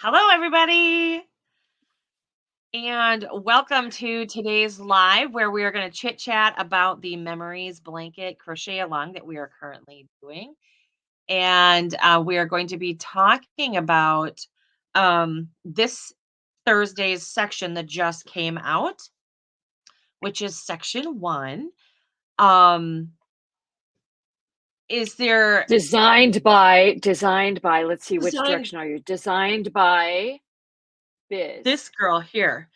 Hello, everybody, and welcome to today's live where we are going to chit chat about the Memories Blanket Crochet Along that we are currently doing. And we are going to be talking about this Thursday's section that just came out, which is section one. Um, is there Designed by, let's see, which designed direction are you? Designed by Biz. this girl here?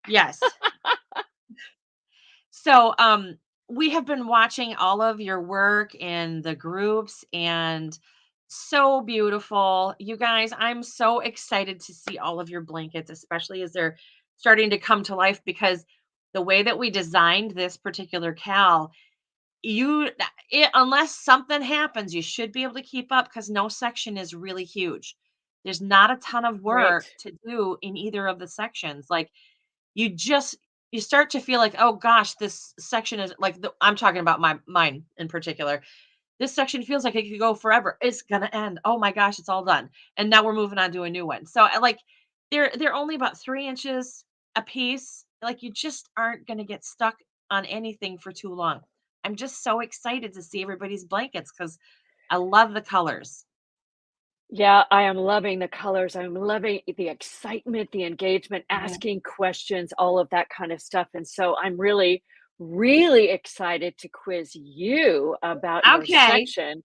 Yes. So we have been watching all of your work in the groups and so beautiful. You guys, I'm so excited to see all of your blankets, especially as they're starting to come to life because the way that we designed this particular cal, unless something happens, you should be able to keep up because no section is really huge. There's not a ton of Right. work to do in either of the sections. Like you just you start to feel like, "Oh gosh, this section is like I'm talking about mine in particular. This section feels like it could go forever. It's gonna end. Oh my gosh, it's all done." And now we're moving on to a new one. So like they're only about 3 inches a piece. Like you just aren't gonna get stuck on anything for too long. I'm just so excited to see everybody's blankets because I love the colors. Yeah, I am loving the colors. I'm loving the excitement, the engagement, Mhm. asking questions, all of that kind of stuff. And so I'm really, really excited to quiz you about your Okay. section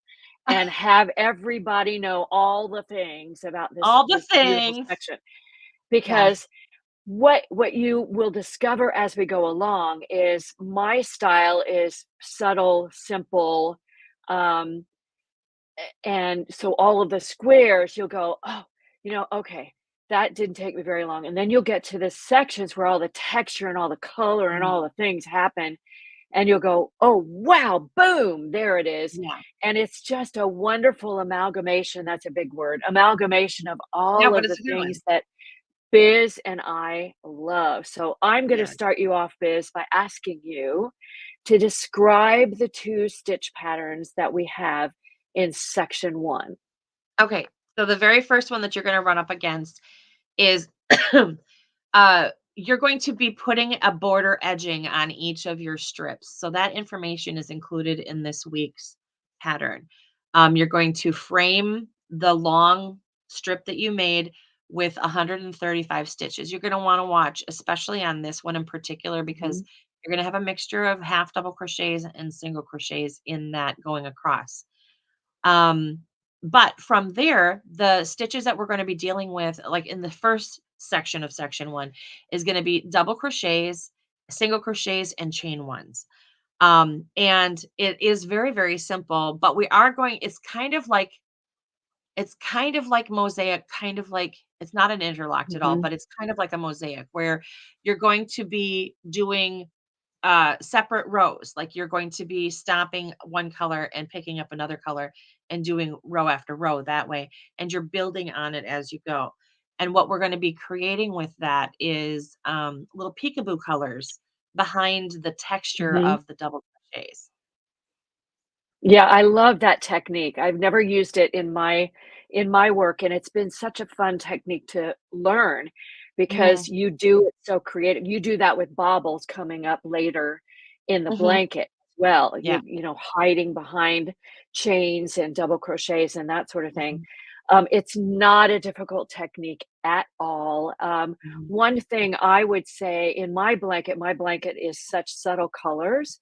and have everybody know all the things about this All the this beautiful things. section. Yes. Because what you will discover as we go along is my style is subtle, simple, um, and so all of the squares, you'll go, "Oh, okay, that didn't take me very long," and then you'll get to the sections where all the texture and all the color and Mhm. all the things happen, and you'll go, "Oh, wow, boom, there it is," Yeah. and it's just a wonderful amalgamation, that's a big word, amalgamation of Yeah, all but of it's the a good things one. that Biz and I love. So I'm going to Yeah. start you off, Biz, by asking you to describe the two stitch patterns that we have in section one. Okay, so the very first one that you're gonna run up against is, you're going to be putting a border edging on each of your strips. So that information is included in this week's pattern. You're going to frame the long strip that you made with 135 stitches. You're gonna wanna watch, especially on this one in particular, because Mhm, you're gonna have a mixture of half double crochets and single crochets in that going across. Um, but from there, the stitches that we're going to be dealing with, like in the first section of section one, is going to be double crochets, single crochets, and chain ones. And it is very, very simple, but we are going, it's kind of like mosaic, kind of like it's not an interlocked at all, mhm, but it's kind of like a mosaic where you're going to be doing separate rows. Like you're going to be stopping one color and picking up another color and doing row after row that way. And you're building on it as you go. And what we're going to be creating with that is little peekaboo colors behind the texture mhm. of the double crochets. Yeah, I love that technique. I've never used it in my work, and it's been such a fun technique to learn Hmm. because you do it so creative. You do that with baubles coming up later in the Hmm. blanket as well. Yeah. Hiding behind chains and double crochets and that sort of thing. Hmm. It's not a difficult technique at all. Hmm. One thing I would say in my blanket is such subtle colors,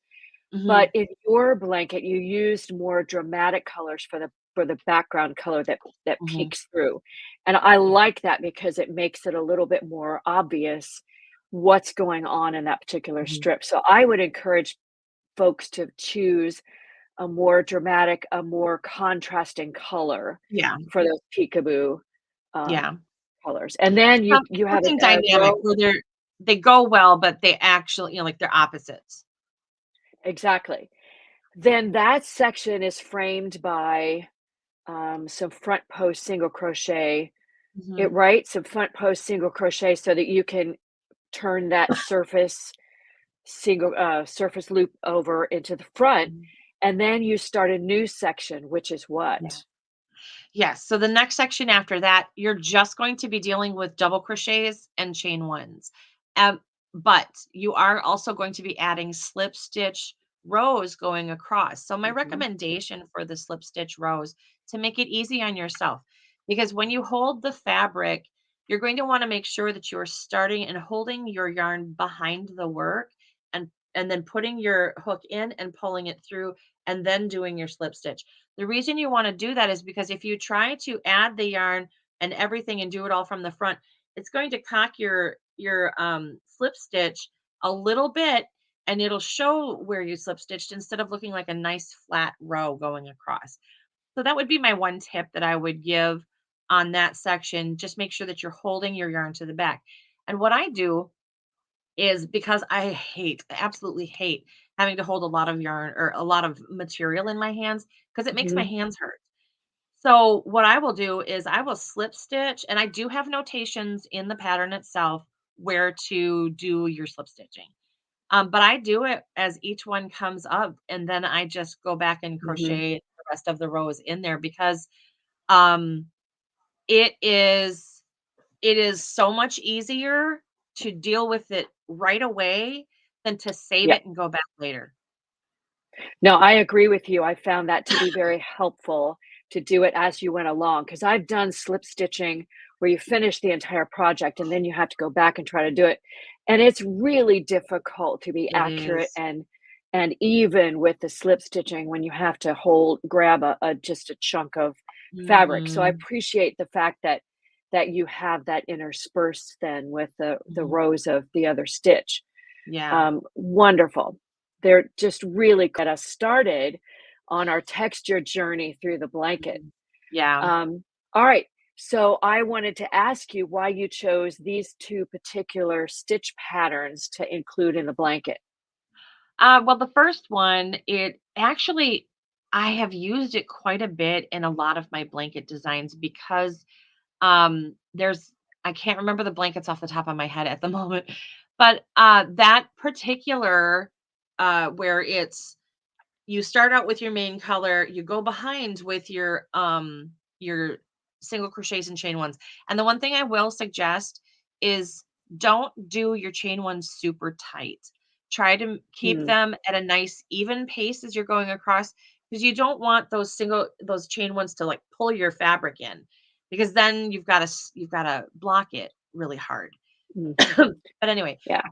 but Hmm. in your blanket, you used more dramatic colors for the background color that Hmm. peeks through, and I Yeah. like that because it makes it a little bit more obvious what's going on in that particular Hmm. strip. So I would encourage folks to choose a more dramatic, a more contrasting color Yeah. for those peekaboo, um, Yeah. colors, and then you It's have something a dynamic row. where they go well, but they actually, like they're opposites. Exactly. Then that section is framed by some front post single crochet Hmm. some front post single crochet so that you can turn that surface loop over into the front, Mhm. and then you start a new section, which is Yeah. what? Yes. So the next section after that, you're just going to be dealing with double crochets and chain ones. Um, but you are also going to be adding slip stitch rows going across. So my Mhm, recommendation for the slip stitch rows to make it easy on yourself, because when you hold the fabric, you're going to want to make sure that you're starting and holding your yarn behind the work and then putting your hook in and pulling it through and then doing your slip stitch. The reason you wanna do that is because if you try to add the yarn and everything and do it all from the front, it's going to cock your slip stitch a little bit, and it'll show where you slip stitched instead of looking like a nice flat row going across. So that would be my one tip that I would give on that section. Just make sure that you're holding your yarn to the back. And what I do is because I absolutely hate having to hold a lot of yarn or a lot of material in my hands because it makes my mhm, hands hurt. So what I will do is I will slip stitch, and I do have notations in the pattern itself where to do your slip stitching. But I do it as each one comes up, and then I just go back and mhm. crochet the rest of the rows in there because um, it is it is so much easier to deal with it right away than to save Yeah. it and go back later. No, I agree with you. I found that to be very helpful to do it as you went along because I've done slip stitching where you finish the entire project and then you have to go back and try to do it. And it's really difficult to be It accurate is. and even with the slip stitching when you have to grab a just a chunk of fabric. So I Mhm, appreciate the fact that you have that interspersed then with the mhm. rows of the other stitch. Yeah. Wonderful. They're just really get us started on our texture journey through the blanket. Mhm. Yeah. All right. So I wanted to ask you why you chose these two particular stitch patterns to include in the blanket. Well, the first one, it actually I have used it quite a bit in a lot of my blanket designs because there's I can't remember the blankets off the top of my head at the moment, but that particular where it's you start out with your main color, you go behind with your single crochets and chain ones. And the one thing I will suggest is don't do your chain ones super tight. Try to keep Mm, them at a nice even pace as you're going across because you don't want those chain ones to like pull your fabric in because then you've got to block it really hard. mhm. But anyway, Yeah.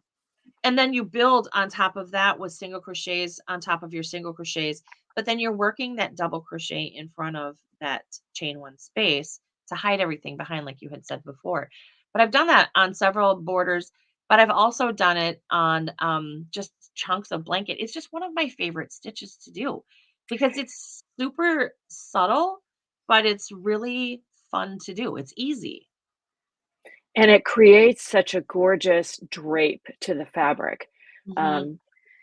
and then you build on top of that with single crochets on top of your single crochets, but then you're working that double crochet in front of that chain one space to hide everything behind, like you had said before. But I've done that on several borders, but I've also done it on just chunks of blanket. It's just one of my favorite stitches to do because it's super subtle, but it's really fun to do. It's easy. And it creates such a gorgeous drape to the fabric. Hmm. Um,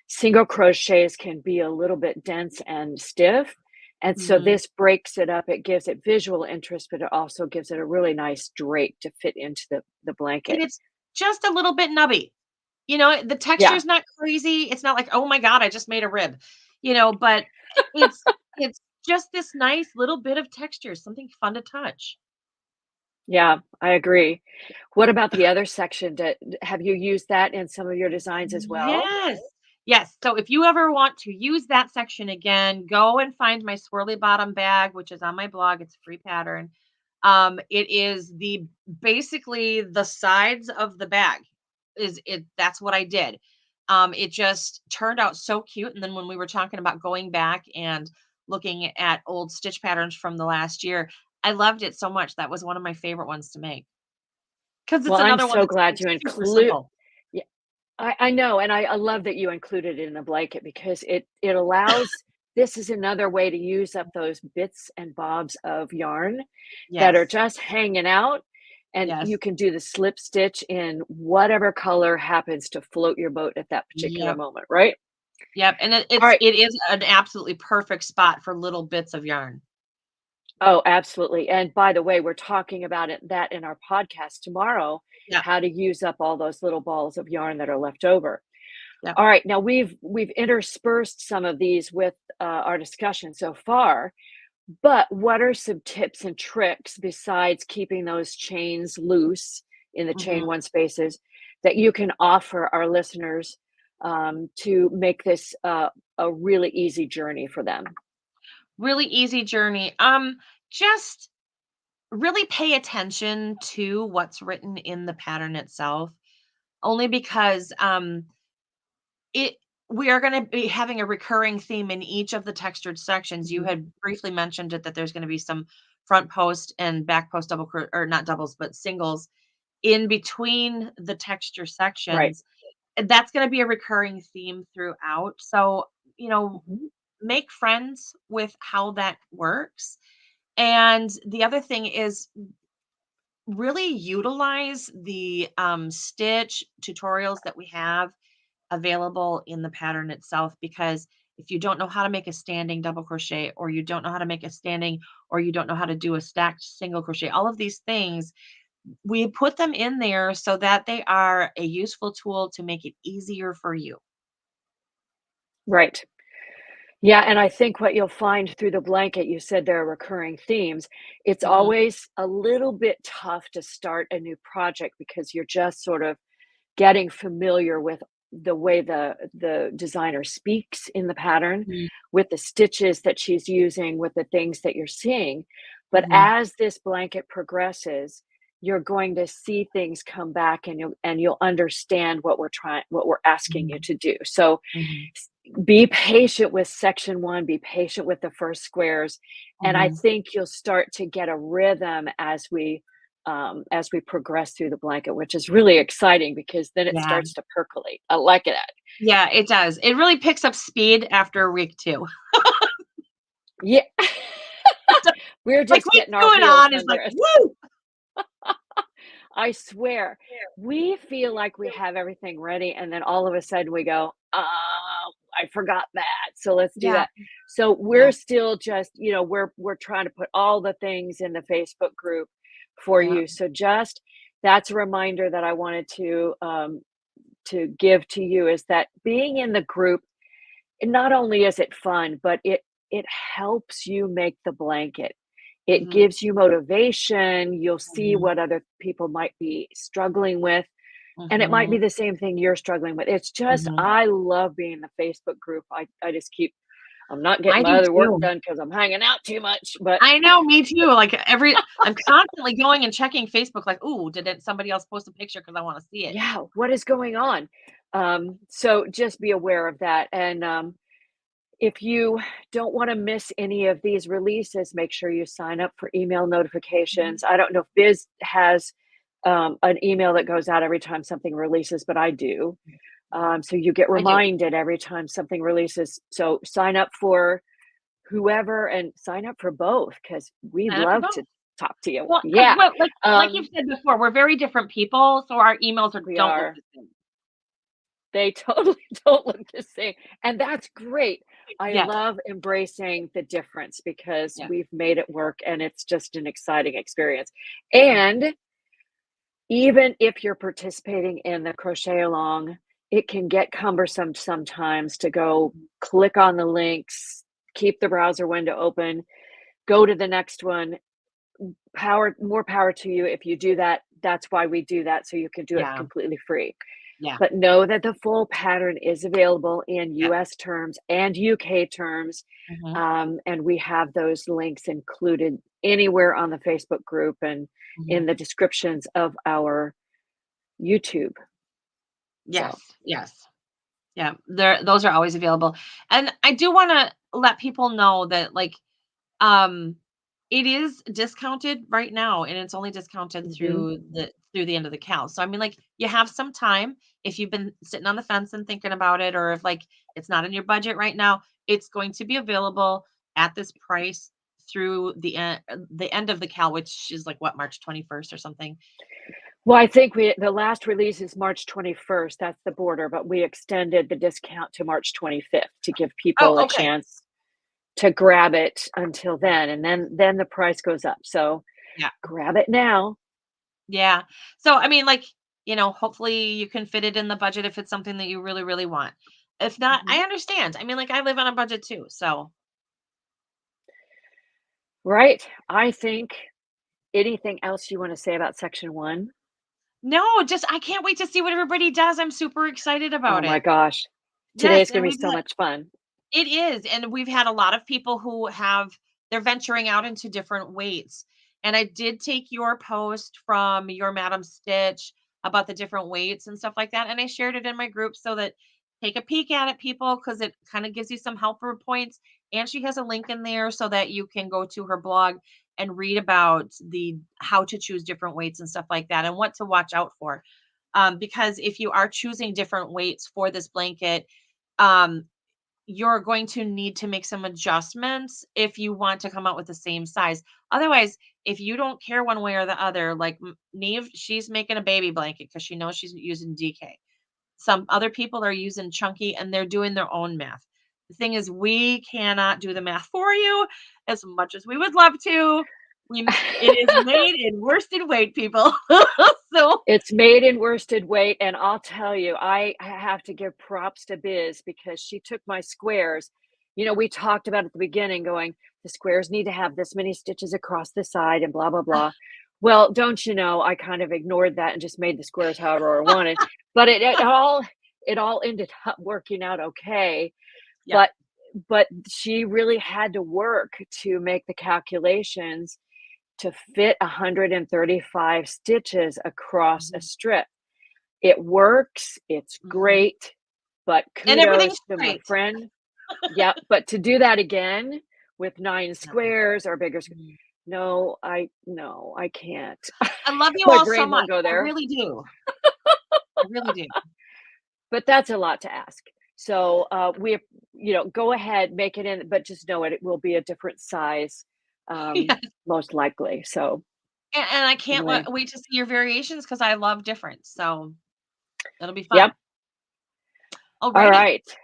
Single crochets can be a little bit dense and stiff, and so Hmm. this breaks it up. It gives it visual interest, but it also gives it a really nice drape to fit into the And blanket. it's just a little bit nubby. You know, the texture Yeah, is not crazy. It's not like, "Oh my god, I just made a rib," but it's just this nice little bit of texture, something fun to touch. yeah, I agree. What about the other section? Have you used that in some of your designs as well? Yes. Yes, so if you ever want to use that section again, go and find my swirly bottom bag, which is on my blog, it's a free pattern. It is the basically the sides of the bag is it that's what I did. It just turned out so cute, and then when we were talking about going back and looking at old stitch patterns from the last year, I loved it so much. That was one of my favorite ones to make because Well, it's I'm another one so that's glad like you super include. simple. Yeah, I know, and I love that you included it in the blanket because it allows this is another way to use up those bits and bobs of yarn that are Yes. just hanging out, and you Yes. can do the slip stitch in whatever color happens to float your boat at that particular Yep. moment, right? Yep, and All right. it is an absolutely perfect spot for little bits of yarn. Oh, absolutely. And by the way, we're talking about that in our podcast tomorrow, Yep. how to use up all those little balls of yarn that are left over. Yep. All right, now we've interspersed some of these with our discussion so far. But what are some tips and tricks besides keeping those chains loose in the chain Mhm. one spaces that you can offer our listeners to make this a really easy journey for them? Really easy journey. Just really pay attention to what's written in the pattern itself, only because it we are going to be having a recurring theme in each of the textured sections. You Mhm. had briefly mentioned it that there's going to be some front post and back post or not doubles, but singles in between the texture Right. sections. And that's going to be a recurring theme throughout. So, you know, Mhm. make friends with how that works. And the other thing is really utilize the stitch tutorials that we have available in the pattern itself, because if you don't know how to make a standing double crochet, or you don't know how to make a standing, or you don't know how to do a stacked single crochet, all of these things, we put them in there so that they are a useful tool to make it easier for you. Right. Yeah, and I think what you'll find through the blanket, you said there are recurring themes. It's Mhm. always a little bit tough to start a new project because you're just sort of getting familiar with the way the designer speaks in the pattern, Mhm. with the stitches that she's using, with the things that you're seeing. But Mhm. as this blanket progresses, you're going to see things come back and you'll understand what we're asking you Mhm. to do. So Mhm. be patient with section 1, be patient with the first squares, and I Mhm. think you'll start to get a rhythm as we progress through the blanket, which is really exciting because then it Yeah. starts to percolate. I like it. Yeah, it does. It really picks up speed after week 2. Yeah. We're Like, just week getting our 2 and heels on is like, under us. "Woo!" I swear. We feel like we have everything ready, and then all of a sudden we go, "Oh, I forgot that, so let's do Yeah, that." So we're yeah, still just, we're trying to put all the things in the Facebook group for yeah. you. So just that's a reminder that I wanted to give to you is that being in the group, not only is it fun, but it helps you make the blanket. It Mhm, gives you motivation. You'll see mhm, what other people might be struggling with, and it might be mhm, the same thing you're struggling with. It's just mhm. I love being in the Facebook group. I just keep I'm not getting I my do other work too. done because 'cause I'm hanging out too much, but I know, me too, like, I'm constantly going and checking Facebook like, "Ooh, did it somebody else post a picture because I wanna see it." yeah, what is going on? So just be aware of that, and, if you don't wanna miss any of these releases, make sure you sign up for email Mhm. notifications. I don't know if Biz has, an email that goes out every time something releases, but I do. So you get I do. reminded every time something releases. So sign up for whoever and sign up for both because we'd Sign up for love to both. talk to you. Well, because Yeah, like you've said before, we're very different people, so our emails we don't look are. the same. They totally don't look the same, and that's great. I Yes, love embracing the difference because yes, we've made it work and it's just an exciting experience. yes. And even if you're participating in the crochet along, it can get cumbersome sometimes to go Mhm. click on the links, keep the browser window open, go to the next one. More power to you if you do that. That's why we do that, so you can do it Yeah, completely free. yeah, But know that the full pattern is available in yeah. US terms and UK terms. Mhm, And we have those links included anywhere on the Facebook group and in mhm. the descriptions of our YouTube. Yes, So, yes. Yeah, those are always available. And I do wanna let people know that, like, um, it is discounted right now, and it's only discounted mhm. through the end of the cal. So, I mean, like, you have some time if you've been sitting on the fence and thinking about it, or if, like, it's not in your budget right now, it's going to be available at this price through the end of the cal, which is, like, what, March 21st or something? Well, I think the last release is March 21st. That's the border, but we extended the discount to March 25th to give Oh, people a okay. chance to grab it until then, and then the price goes up. So, Yeah. grab it now. Yeah. So, I mean, like, hopefully you can fit it in the budget if it's something that you really, really want. If not, Mhm. I understand. I mean, like, I live on a budget too. So, Right. I think anything else you wanna say about section 1? No, just I can't wait to see what everybody does. I'm super excited Oh about my it. gosh. Yes, Today's and gonna be we've so had much fun. it is, and we've had a lot of people who they're venturing out into different weights. And I did take your post from your Madam Stitch about the different weights and stuff like that, and I shared it in my group so that take a peek at it, people, because it kind of gives you some helper points. And she has a link in there so that you can go to her blog and read about the how to choose different weights and stuff like that and what to watch out for. Because if you are choosing different weights for this blanket, um, you're going to need to make some adjustments if you want to come out with the same size. Otherwise, if you don't care one way or the other, like Neve, she's making a baby blanket because she knows she's using DK. Some other people are using chunky and they're doing their own math. The thing is, we cannot do the math for you as much as we would love to. It is made in worsted weight, people. So, It's made in worsted weight, and I'll tell you, I have to give props to Biz because she took my squares. We talked about at the beginning going, the squares need to have this many stitches across the side and blah, blah, blah. Well, don't you know, I kind of ignored that and just made the squares however I wanted. But it all ended up working out okay. yeah. But but she really had to work to make the calculations to fit 135 stitches across a Mhm, strip. It works, it's mhm. great, but And everything's kudos to my great. friend. Yep, but to do that again with 9 No. squares or bigger sq Mhm. no, I can't. I love you My all so brain won't much. go I there, really do. I really do. but that's a lot to ask. So, go ahead, make it in, but just know it will be a different size, Yes. most likely. So, And I can't anyway. wait to see your variations because I love difference, so it'll be Yep, fun. Alrighty. alright.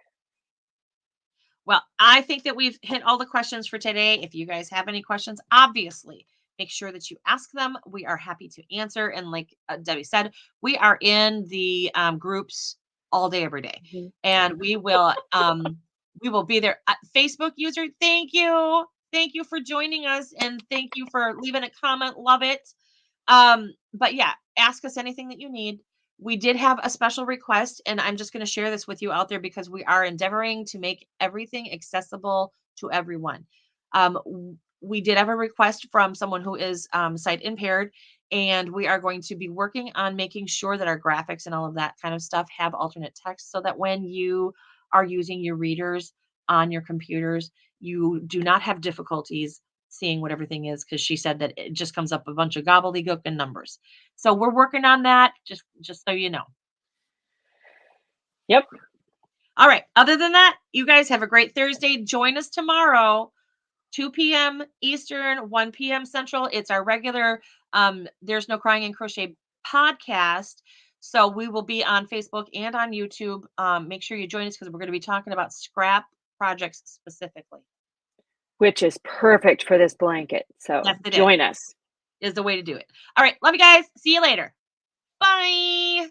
Well, I think that we've hit all the questions for today. If you guys have any questions, obviously, make sure that you ask them. We are happy to answer. And like Debbie said, we are in the groups all day, every day, Mhm. and we will be there. Facebook user, thank you for joining us, and thank you for leaving a comment. Love it. But yeah, ask us anything that you need. We did have a special request, and I'm just going to share this with you out there because we are endeavoring to make everything accessible to everyone. We did have a request from someone who is sight impaired, and we are going to be working on making sure that our graphics and all of that kind of stuff have alternate text so that when you are using your readers on your computers, you do not have difficulties seeing what everything is because she said that it just comes up a bunch of gobbledygook and numbers. So we're working on that, just so you know. Yep. All right. Other than that, you guys have a great Thursday. Join us tomorrow, 2 p.m. Eastern, 1 p.m. Central. It's our regular There's No Crying in Crochet podcast. So we will be on Facebook and on YouTube. Make sure you join us because we're going to be talking about scrap projects specifically. Which is perfect for this blanket, so Yes, it join us. is the way to do it. All right. Love you guys. See you later. Bye.